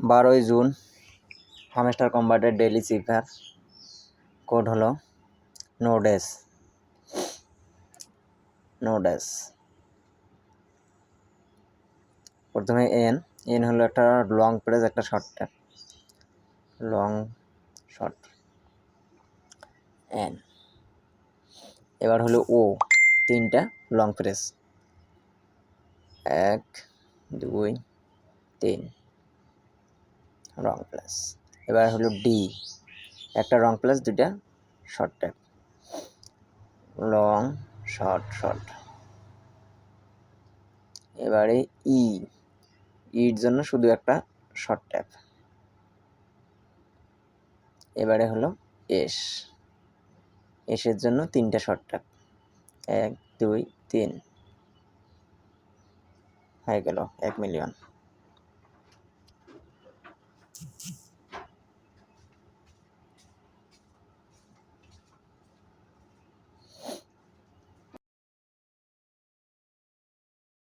12 June hamster কম্বাটের daily সিফার code হলো no dash. প্রথমে N হলো একটা লং প্রেস, একটা short tap, long short N. এবার হলো ও, 3টা লং প্রেস, 1 2 3 রং প্রেস। এবার হলো ডি, একটা রং প্রেস, 2টা শর্ট ট্যাপ, লং শর্ট। এবারে ইর জন্য শুধু একটা শর্ট ট্যাপ। এবারে হলো এসের জন্য 3টা শর্ট ট্যাপ, 1 2 3, হয়ে গেল 1 মিলিয়ন।